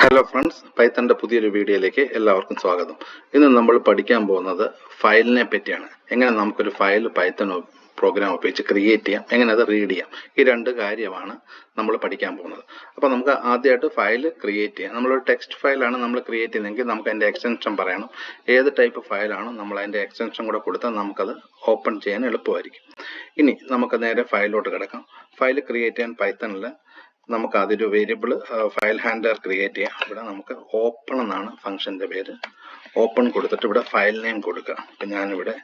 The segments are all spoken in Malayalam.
ഹലോ ഫ്രണ്ട്സ്, പൈത്തണിന്റെ പുതിയൊരു വീഡിയോയിലേക്ക് എല്ലാവർക്കും സ്വാഗതം. ഇന്ന് നമ്മൾ പഠിക്കാൻ പോകുന്നത് ഫയലിനെ പറ്റിയാണ്. എങ്ങനെ നമുക്കൊരു ഫയൽ പൈത്തൺ പ്രോഗ്രാം ഉപയോഗിച്ച് ക്രിയേറ്റ് ചെയ്യാം, എങ്ങനെ അത് റീഡ് ചെയ്യാം, ഈ രണ്ട് കാര്യമാണ് നമ്മൾ പഠിക്കാൻ പോകുന്നത്. അപ്പോൾ നമുക്ക് ആദ്യമായിട്ട് ഫയൽ ക്രിയേറ്റ് ചെയ്യാം. നമ്മളൊരു ടെക്സ്റ്റ് ഫയലാണ് നമ്മൾ ക്രിയേറ്റ് ചെയ്യുന്നതെങ്കിൽ നമുക്ക് അതിൻ്റെ എക്സ്റ്റൻഷൻ പറയണം. ഏത് ടൈപ്പ് ഫയലാണോ നമ്മൾ അതിൻ്റെ എക്സ്റ്റൻഷൻ കൂടെ കൊടുത്താൽ നമുക്കത് ഓപ്പൺ ചെയ്യാൻ എളുപ്പമായിരിക്കും. ഇനി നമുക്ക് നേരെ ഫയലിലോട്ട് കിടക്കാം. ഫയൽ ക്രിയേറ്റ് ചെയ്യാൻ പൈത്തണിൽ നമുക്ക് അതൊരു വേരിയബിൾ ഫയൽ ഹാൻഡ്ലർ ക്രിയേറ്റ് ചെയ്യാം. ഇവിടെ നമുക്ക് ഓപ്പൺ എന്നാണ് ഫംഗ്ഷന്റെ പേര്. ഓപ്പൺ കൊടുത്തിട്ട് ഇവിടെ ഫയൽ നെയിം കൊടുക്കുക. അപ്പം ഞാനിവിടെ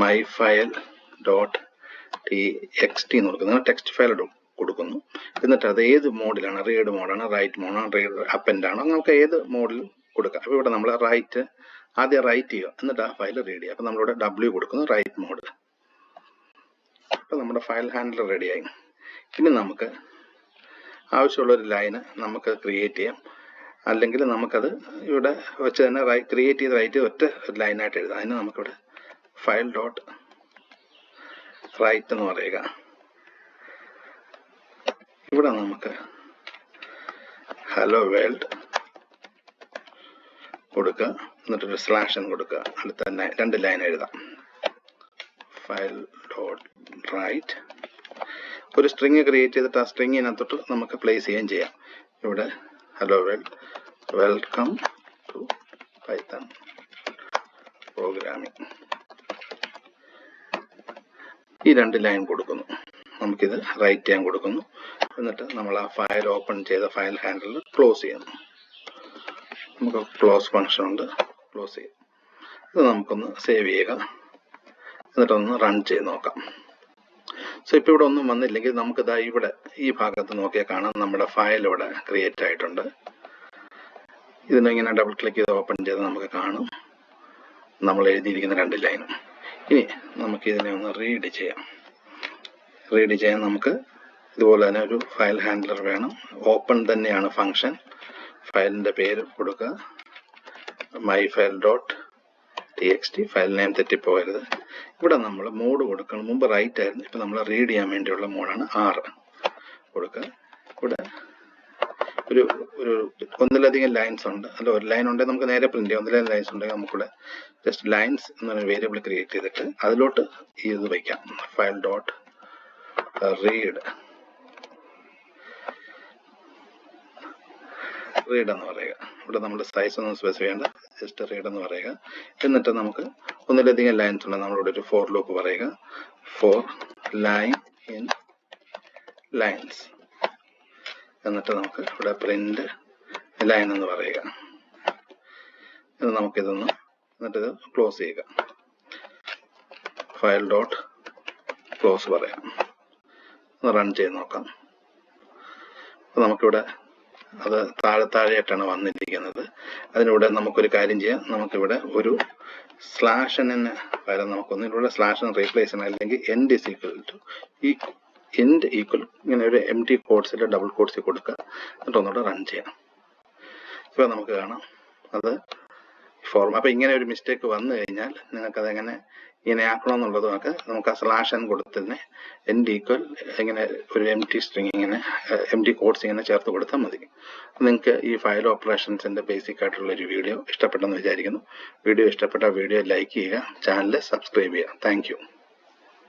myfile.txt എന്ന് കൊടുക്കുന്നു. ടെക്സ്റ്റ് ഫയൽ കൊടുക്കുന്നു. എന്നിട്ട് അത് ഏത് മോഡിലാണ്, റീഡ് മോഡാണ്, റൈറ്റ് മോഡാണ്, റീഡ് അപ്പൻഡ് ആണോ, നമുക്ക് ഏത് മോഡിൽ കൊടുക്കാം. അപ്പോൾ ഇവിടെ നമ്മൾ ആദ്യം റൈറ്റ് ചെയ്യുക, എന്നിട്ട് ആ ഫയൽ റീഡ് ചെയ്യുക. അപ്പം നമ്മളിവിടെ W കൊടുക്കുന്നു, റൈറ്റ് മോഡ്. അപ്പം നമ്മുടെ ഫയൽ ഹാൻഡ്ലർ റെഡിയായി. ഇനി നമുക്ക് ആവശ്യമുള്ളൊരു ലൈന് നമുക്ക് ക്രിയേറ്റ് ചെയ്യാം. അല്ലെങ്കിൽ നമുക്കത് ഇവിടെ വെച്ച് തന്നെ ക്രിയേറ്റ് ചെയ്ത് റൈറ്റ് ഒറ്റ ഒരു ലൈനായിട്ട് എഴുതാം. അതിന് നമുക്കിവിടെ myfile.write എന്ന് പറയുക. ഇവിടെ നമുക്ക് ഹലോ വേൾഡ് കൊടുക്കുക, എന്നിട്ടൊരു സ്ലാഷ് കൊടുക്കുക. അടുത്ത രണ്ട് ലൈൻ എഴുതാം. file.write ഒരു സ്ട്രിങ് ക്രിയേറ്റ് ചെയ്തിട്ട് ആ സ്ട്രിങ്ങിനകത്തോട്ട് നമുക്ക് പ്ലേസ് ചെയ്യുകയും ചെയ്യാം. ഇവിടെ hello world, welcome to Python programming, ഈ രണ്ട് ലൈൻ കൊടുക്കുന്നു. നമുക്കിത് റൈറ്റ് ചെയ്യാൻ കൊടുക്കുന്നു. എന്നിട്ട് നമ്മൾ ആ ഫയൽ ഓപ്പൺ ചെയ്ത ഫയൽ ഹാൻഡിൽ ക്ലോസ് ചെയ്യുന്നു. നമുക്ക് ക്ലോസ് ഫംഗ്ഷൻ ഉണ്ട്, ക്ലോസ് ചെയ്യും. ഇത് നമുക്കൊന്ന് സേവ് ചെയ്യുക, എന്നിട്ടൊന്ന് റൺ ചെയ്ത് നോക്കാം. സോ ഇപ്പോൾ ഇവിടെ ഒന്നും വന്നില്ലെങ്കിൽ നമുക്കിതാ ഇവിടെ ഈ ഭാഗത്ത് നോക്കിയാൽ കാണാം നമ്മുടെ ഫയൽ ഇവിടെ ക്രിയേറ്റ് ആയിട്ടുണ്ട്. ഇതിനിങ്ങനെ ഡബിൾ ക്ലിക്ക് ചെയ്ത് ഓപ്പൺ ചെയ്ത് നമുക്ക് കാണും നമ്മൾ എഴുതിയിരിക്കുന്ന രണ്ട് ലൈനും. ഇനി നമുക്ക് ഇതിനെ ഒന്ന് റീഡ് ചെയ്യാം. റീഡ് ചെയ്യാൻ നമുക്ക് ഇതുപോലെ തന്നെ ഒരു ഫയൽ ഹാൻഡ്ലർ വേണം. ഓപ്പൺ തന്നെയാണ് ഫംഗ്ഷൻ. ഫയലിൻ്റെ പേര് കൊടുക്കുക, myfile.txt. ഫയൽ നെയിം തെറ്റിപ്പോകരുത്. ഇവിടെ നമ്മൾ മോഡ് കൊടുക്കണം. മുമ്പ് റൈറ്റ് ആയിരുന്നു, ഇപ്പം നമ്മൾ റീഡ് ചെയ്യാൻ വേണ്ടിയുള്ള മോഡാണ് 6 കൊടുക്കുക. ഇവിടെ ഒരു ഒന്നിലധികം ലൈൻസ് ഉണ്ട്, അല്ല ഒരു ലൈൻ ഉണ്ടെങ്കിൽ നമുക്ക് നേരെ പ്രിന്റ് ചെയ്യാം. ഒന്നിലധികം ലൈൻസ് ഉണ്ടെങ്കിൽ നമുക്കിവിടെ ജസ്റ്റ് ലൈൻസ് എന്നൊരു വേരിയബിൾ ക്രിയേറ്റ് ചെയ്തിട്ട് അതിലോട്ട് ഇത് വയ്ക്കാം. file.read റീഡ് എന്ന് പറയുക. ഇവിടെ നമ്മുടെ സൈസ് ഒന്നും സ്പെസിഫൈ ചെയ്യേണ്ട, ജസ്റ്റ് റീഡ് എന്ന് പറയുക. എന്നിട്ട് നമുക്ക് ഒന്നിലധികം ലൈൻസ് ഉണ്ട്, നമ്മളിവിടെ ഒരു ഫോർ ലൂപ്പ് പറയുക. ഫോർ ലൈൻ ഇൻ ലൈൻസ്, എന്നിട്ട് നമുക്ക് ഇവിടെ പ്രിന്റ് ലൈൻ എന്ന് പറയുക. ഇത് നമുക്കിതൊന്ന് എന്നിട്ട് ക്ലോസ് ചെയ്യുക. file.close പറയാം. ഒന്ന് റൺ ചെയ്ത് നോക്കാം. അപ്പോൾ നമുക്കിവിടെ അത് താഴെയായിട്ടാണ് വന്നിരിക്കുന്നത്. അതിലൂടെ നമുക്കൊരു കാര്യം ചെയ്യാം. നമുക്കിവിടെ ഒരു സ്ലാഷിന് പകരം നമുക്കൊന്നിലൂടെ സ്ലാഷിന് റീപ്ലേസ് ചെയ്യണം. അല്ലെങ്കിൽ എൻഡ് ഈക്വൽ ഇങ്ങനെ ഒരു empty കോഡ്സിൽ ഡബിൾ കോഡ്സിൽ കൊടുക്കുക, എന്നിട്ട് ഒന്നുകൂടെ റൺ ചെയ്യാം. ഇപ്പോൾ നമുക്ക് കാണാം അത് ഫോർം. അപ്പോൾ ഇങ്ങനെ ഒരു മിസ്റ്റേക്ക് വന്നു കഴിഞ്ഞാൽ നിങ്ങൾക്കതെങ്ങനെ ഇങ്ങനെ ആക്കണമെന്നുള്ളത് നമുക്ക് ആ സ്ലാഷൻ കൊടുത്തതിന് എൻഡ് ഈക്വൽ ഇങ്ങനെ ഒരു സ്ട്രിങ് ഇങ്ങനെ കോഡ്സ് ഇങ്ങനെ ചേർത്ത് കൊടുത്താൽ മതി. നിങ്ങൾക്ക് ഈ ഫയൽ ഓപ്പറേഷൻസിന്റെ ബേസിക് ആയിട്ടുള്ള ഒരു വീഡിയോ ഇഷ്ടപ്പെട്ടെന്ന് വിചാരിക്കുന്നു. വീഡിയോ ഇഷ്ടപ്പെട്ട വീഡിയോ ലൈക്ക് ചെയ്യുക, ചാനൽ സബ്സ്ക്രൈബ് ചെയ്യുക. Thank you.